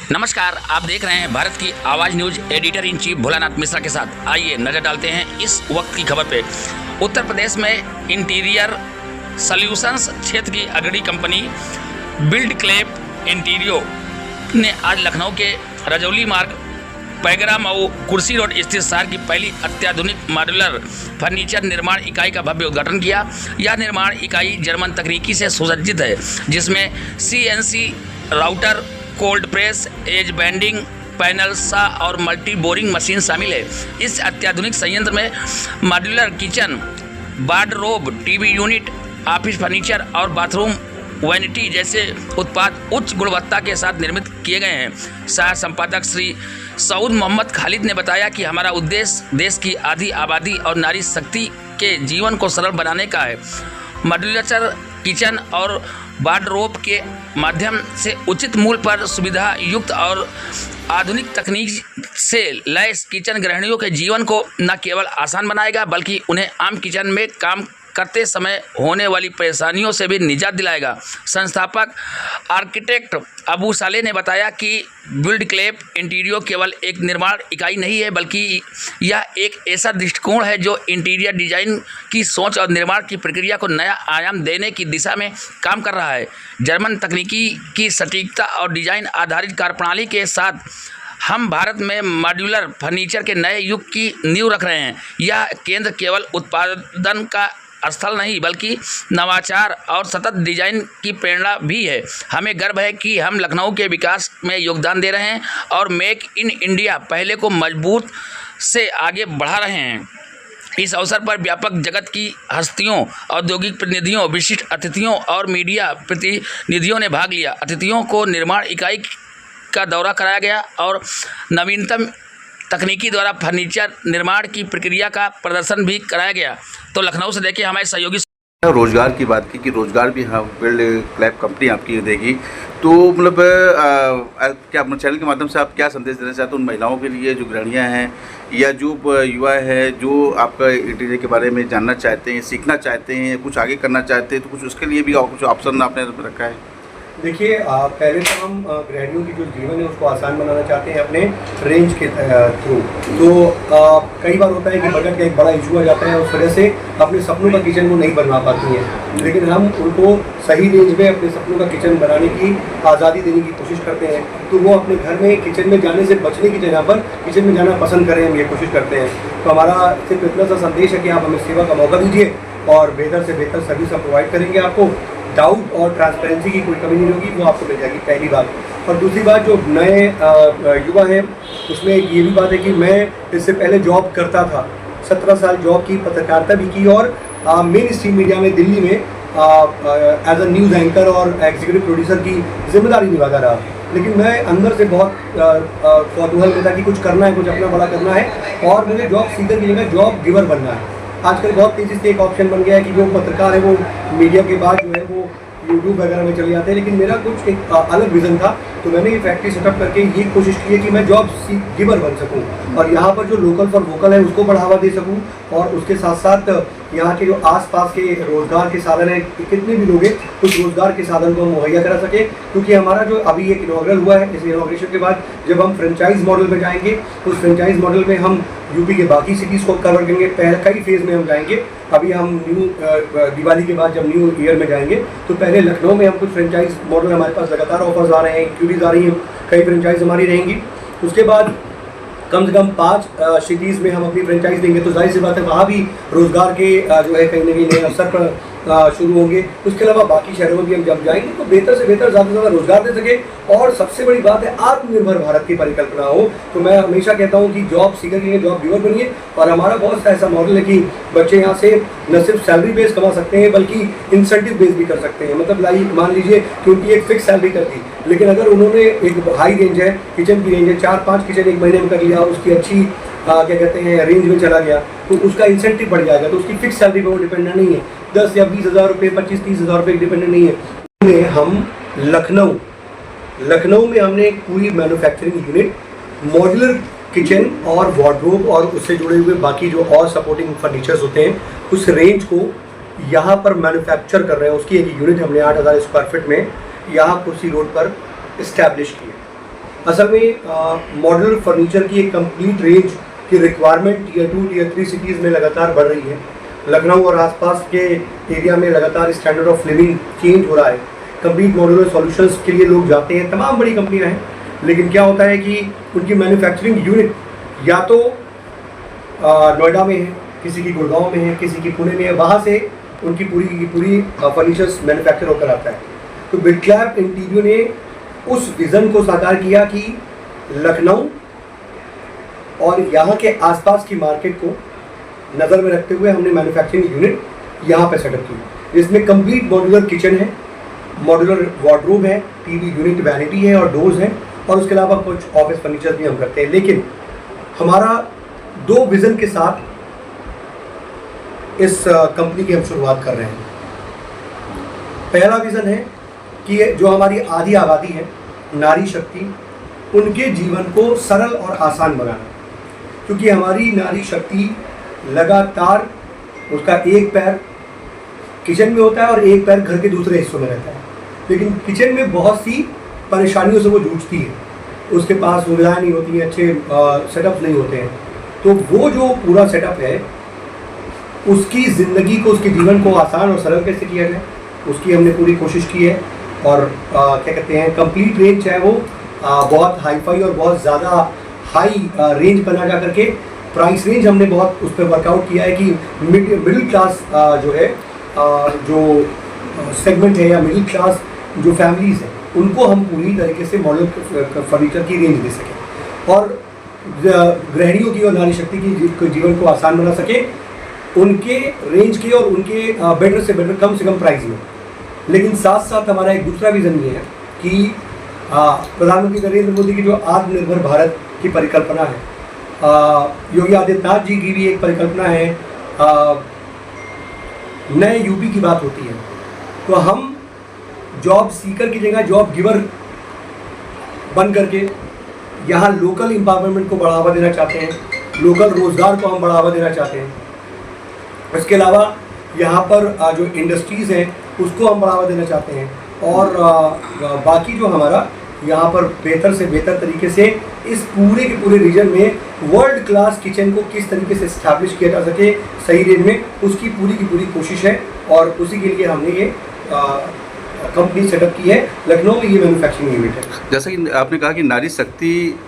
नमस्कार, आप देख रहे हैं भारत की आवाज़ news. Editor in chief Bholanath Mishra के साथ आइए नजर डालते हैं इस वक्त की खबर पे। उत्तर प्रदेश में इंटीरियर सॉल्यूशंस क्षेत्र की अग्रणी कंपनी बिल्ड क्लेप इंटीरियो ने आज लखनऊ के रजौली मार्ग पैगरा मऊ कुर्सी रोड स्थित शहर की पहली अत्याधुनिक मॉड्यूलर फर्नीचर निर्माण इकाई का भव्य उद्घाटन किया। यह निर्माण इकाई जर्मन तकनीकी से सुसज्जित है, जिसमें CNC router, cold press, edge bending panel, सा और मल्टी बोरिंग मशीन शामिल है। इस अत्याधुनिक संयंत्र में modular kitchen, wardrobe, TV unit, office furniture और बाथरूम वैनिटी जैसे उत्पाद उच्च गुणवत्ता के साथ निर्मित किए गए हैं। सह संपादक श्री सऊद मोहम्मद खालिद ने बताया कि हमारा उद्देश्य देश की आधी आबादी और नारी शक्ति के जीवन को सरल बनाने का है। मॉड्यूलर किचन और वार्डरोब के माध्यम से उचित मूल्य पर सुविधा युक्त और आधुनिक तकनीक से लैस किचन गृहिणियों के जीवन को न केवल आसान बनाएगा, बल्कि उन्हें आम किचन में काम करते समय होने वाली परेशानियों से भी निजात दिलाएगा। संस्थापक आर्किटेक्ट अबू साले ने बताया कि बिल्ड क्लेप इंटीरियो केवल एक निर्माण इकाई नहीं है, बल्कि यह एक ऐसा दृष्टिकोण है जो इंटीरियर डिजाइन की सोच और निर्माण की प्रक्रिया को नया आयाम देने की दिशा में काम कर रहा है। जर्मन तकनीकी की सटीकता और डिजाइन आधारित कार्यप्रणाली के साथ हम भारत में मॉड्यूलर फर्नीचर के नए युग की नींव रख रहे हैं। यह केंद्र केवल उत्पादन का स्थल नहीं, बल्कि नवाचार और सतत डिजाइन की प्रेरणा भी है। हमें गर्व है कि हम लखनऊ के विकास में योगदान दे रहे हैं और मेक इन इंडिया पहले को मजबूत से आगे बढ़ा रहे हैं। इस अवसर पर व्यापक जगत की हस्तियों, औद्योगिक प्रतिनिधियों, विशिष्ट अतिथियों और मीडिया प्रतिनिधियों ने भाग लिया। अतिथियों को निर्माण इकाई का दौरा कराया गया और नवीनतम तकनीकी द्वारा फर्नीचर निर्माण की प्रक्रिया का प्रदर्शन भी कराया गया। तो लखनऊ से देखिए हमारे सहयोगी रोजगार की बात की कि रोजगार भी हाँ बिल्ड क्लैप कंपनी आपकी देगी, तो मतलब क्या अपने चैनल के माध्यम से आप क्या संदेश देना चाहते हैं उन महिलाओं के लिए जो गृहिणियाँ हैं या जो युवा है जो आपका इंटीरियर के बारे में जानना चाहते हैं, सीखना चाहते हैं, कुछ आगे करना चाहते हैं, तो कुछ उसके लिए भी कुछ ऑप्शन आपने रखा है? देखिए, पहले तो हम गृहिणियों की जो जीवन है उसको आसान बनाना चाहते हैं अपने रेंज के थ्रू। तो कई बार होता है कि बजट का एक बड़ा इशू आ जाता है, उस वजह से अपने सपनों का किचन को नहीं बनवा पाती हैं, लेकिन हम उनको सही रेंज में अपने सपनों का किचन बनाने की आज़ादी देने की कोशिश करते हैं। तो वो अपने घर में किचन में जाने से बचने की जगह पर किचन में जाना पसंद करें, हम ये कोशिश करते हैं। तो हमारा सिर्फ इतना सा संदेश है कि आप हमें सेवा का मौका दीजिए और बेहतर से बेहतर सर्विस हम प्रोवाइड करेंगे। आपको डाउट और ट्रांसपेरेंसी की कोई कमी नहीं होगी, वो आपको मिल जाएगी, पहली बात। और दूसरी बात, जो नए युवा हैं उसमें ये भी बात है कि मैं इससे पहले जॉब करता था, 17 साल जॉब की, पत्रकारिता भी की और मेन स्ट्रीम मीडिया में दिल्ली में एज अ न्यूज़ एंकर और एग्जीक्यूटिव प्रोड्यूसर की जिम्मेदारी निभाता रहा। लेकिन मैं अंदर से बहुत कौतूहल में था कि कुछ करना है, कुछ अपना बड़ा करना है और मुझे जॉब सीकर की जगह जॉब गिवर बनना है। आजकल बहुत तेज़ी से एक ऑप्शन बन गया है कि जो पत्रकार है वो मीडिया के बाद जो है वो यूट्यूब वगैरह में चले जाते हैं, लेकिन मेरा कुछ एक अलग विज़न था। तो मैंने ये फैक्ट्री सेटअप करके ये कोशिश की है कि मैं जॉब गिवर बन सकूं और यहाँ पर जो लोकल फॉर वोकल है उसको बढ़ावा दे सकूं और उसके साथ साथ यहाँ के जो आसपास के रोज़गार के साधन है, कितने भी लोग हैं, उस रोज़गार के साधन को हम मुहैया करा सके। क्योंकि हमारा जो अभी एक इनॉग्रल हुआ है, इस इनॉग्रेशन के बाद जब हम फ्रेंचाइज मॉडल पर जाएंगे, उस फ्रेंचाइज मॉडल में हम यूपी के बाकी सिटीज़ को कवर करेंगे। पहले कई फेज़ में हम जाएंगे। अभी हम दिवाली के बाद जब न्यू ईयर में जाएंगे तो पहले लखनऊ में हम कुछ फ्रेंचाइज मॉडल, हमारे पास लगातार ऑफर्स आ रहे हैं, क्यूरीज आ रही हैं, कई फ्रेंचाइज हमारी रहेंगी। उसके बाद कम से कम 5 सिटीज़ में हम अपनी फ्रेंचाइज देंगे, तो जाहिर सी बात है वहाँ भी रोज़गार के जो है कहीं ना कहीं नए अवसर पर शुरू होंगे। उसके अलावा बाकी शहरों में भी हम जब जाएंगे तो बेहतर से बेहतर, ज़्यादा से ज़्यादा रोज़गार दे सके और सबसे बड़ी बात है आत्मनिर्भर भारत की परिकल्पना हो। तो मैं हमेशा कहता हूँ कि जॉब सीकर के लिए जॉब गिवर बनिए और हमारा बहुत सा ऐसा मॉडल है कि बच्चे यहाँ से न सिर्फ सैलरी बेस कमा सकते हैं बल्कि इंसेंटिव बेस भी कर सकते हैं। मतलब लाइक मान लीजिए कि उनकी एक फिक्स सैलरी कर दी, लेकिन अगर उन्होंने एक हाई रेंज है, किचन की रेंज है, 4-5 किचन एक महीने में कर लिया, उसकी अच्छी क्या कहते हैं रेंज में चला गया, तो उसका इंसेंटिव बढ़ जाएगा। तो उसकी फिक्स सैलरी पर वो डिपेंडेंट नहीं है, 10 या 20 हज़ार रुपये, 25-30 हज़ार रुपये डिपेंडेंट नहीं है। हम लखनऊ में हमने एक पूरी मैन्युफैक्चरिंग यूनिट, मॉड्यूलर किचन और वार्डरोब और उससे जुड़े हुए बाकी जो और सपोर्टिंग फर्नीचर्स होते हैं, उस रेंज को यहाँ पर मैन्युफैक्चर कर रहे हैं। उसकी एक यूनिट हमने 8,000 स्क्वायर फीट में यहाँ कुर्सी रोड पर इस्टेब्लिश की है। असल में मॉड्यूलर फर्नीचर की एक कंप्लीट रेंज की रिक्वायरमेंट टियर 2 टियर 3 सिटीज़ में लगातार बढ़ रही है। लखनऊ और आसपास के एरिया में लगातार स्टैंडर्ड ऑफ लिविंग चेंज हो रहा है। कंप्लीट मॉड्यूलर सॉल्यूशंस के लिए लोग जाते हैं, तमाम बड़ी कंपनियां हैं, लेकिन क्या होता है कि उनकी मैन्युफैक्चरिंग यूनिट या तो नोएडा में है, किसी की गुड़गांव में है, किसी की पुणे में है, वहाँ से उनकी पूरी की पूरी फर्नीचर्स मैन्युफैक्चर होकर आता है। तो बिटलैब इंटीरियो ने उस विज़न को साकार किया कि लखनऊ और यहाँ के आसपास की मार्केट को नज़र में रखते हुए हमने मैन्युफैक्चरिंग यूनिट यहाँ पे सेटअप की, जिसमें कंप्लीट मॉड्यूलर किचन है, मॉड्यूलर वार्डरोब है, टीवी यूनिट वैनिटी है और डोर्स हैं, और उसके अलावा कुछ ऑफिस फर्नीचर भी हम करते हैं। लेकिन हमारा 2 विज़न के साथ इस कंपनी की हम शुरुआत कर रहे हैं। पहला विज़न है कि जो हमारी आधी आबादी है, नारी शक्ति, उनके जीवन को सरल और आसान बनाना, क्योंकि हमारी नारी शक्ति लगातार उसका एक पैर किचन में होता है और एक पैर घर के दूसरे हिस्सों में रहता है, लेकिन किचन में बहुत सी परेशानियों से वो जूझती है, उसके पास सुविधाएं नहीं होती हैं, अच्छे सेटअप्स नहीं होते हैं। तो वो जो पूरा सेटअप है, उसकी ज़िंदगी को, उसके जीवन को आसान और सरल कैसे किया जाए, उसकी हमने पूरी कोशिश की है। और क्या कहते हैं, कंप्लीट रेंज चाहे वो बहुत हाई फाई और बहुत ज़्यादा हाई रेंज बना जा करके प्राइस रेंज हमने बहुत उस पर वर्कआउट किया है कि मिडिल क्लास जो है जो सेगमेंट है या मिडिल क्लास जो फैमिलीज़ हैं, उनको हम पूरी तरीके से मॉडल फर्नीचर की रेंज दे सकें और गृहिणियों की और नारी शक्ति की जीवन को आसान बना सके, उनके रेंज के और उनके बेटर से बेटर कम से कम प्राइस में। लेकिन साथ साथ हमारा एक दूसरा विज़न ये है कि प्रधानमंत्री नरेंद्र मोदी की जो आत्मनिर्भर भारत की परिकल्पना है, योगी आदित्यनाथ जी की भी एक परिकल्पना है, नए यूपी की बात होती है, तो हम जॉब सीकर की जगह जॉब गिवर बन करके यहाँ लोकल एम्पावरमेंट को बढ़ावा देना चाहते हैं, लोकल रोज़गार को हम बढ़ावा देना चाहते हैं। इसके अलावा यहाँ पर जो इंडस्ट्रीज़ हैं उसको हम बढ़ावा देना चाहते हैं, और बाकी जो हमारा यहाँ पर बेहतर से बेहतर तरीके से इस पूरे के पूरे रीजन में वर्ल्ड क्लास किचन को किस तरीके से इस्टेब्लिश किया जा सके सही रेंज में, उसकी पूरी की पूरी कोशिश है। और उसी के लिए हमने ये कंपनी सेटअप की है, लखनऊ में ये मैन्युफैक्चरिंग यूनिट है। जैसा कि आपने कहा कि नारी शक्ति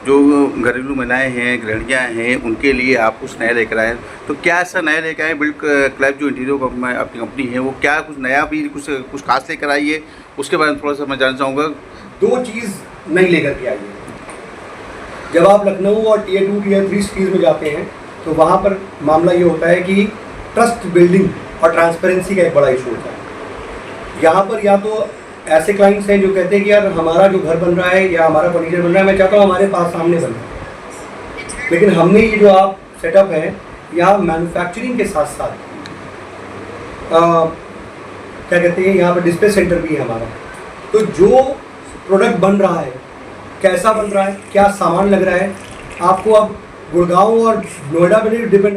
जो घरेलू महिलाएं हैं, गृहिणियाँ हैं, उनके लिए आप कुछ नया लेकर आए, तो क्या ऐसा नया लेकर आए? बिटलैब जो इंटीरियर आपकी कंपनी है, वो क्या कुछ नया भी कुछ खास लेकर आई है, उसके बारे में थोड़ा सा मैं जानना चाहूँगा। 2 चीज़ नई लेकर के आई है। जब आप लखनऊ और टियर 2 टियर 3 सिटीज़ में जाते हैं तो वहाँ पर मामला ये होता है कि ट्रस्ट बिल्डिंग और ट्रांसपेरेंसी का एक बड़ा इशू होता है। यहाँ पर या तो ऐसे क्लाइंट्स हैं जो कहते हैं कि यार हमारा जो घर बन रहा है या हमारा फर्नीचर बन रहा है, मैं चाहता हूँ हमारे पास सामने बन रहा है, लेकिन हमने ये जो आप सेटअप है यहाँ मैन्युफैक्चरिंग के साथ साथ क्या कहते हैं, यहाँ पर डिस्प्ले सेंटर भी है हमारा। तो जो प्रोडक्ट बन रहा है, कैसा बन रहा है, क्या सामान लग रहा है, आपको अब गुड़गांव और नोएडा पे नहीं डिपेंड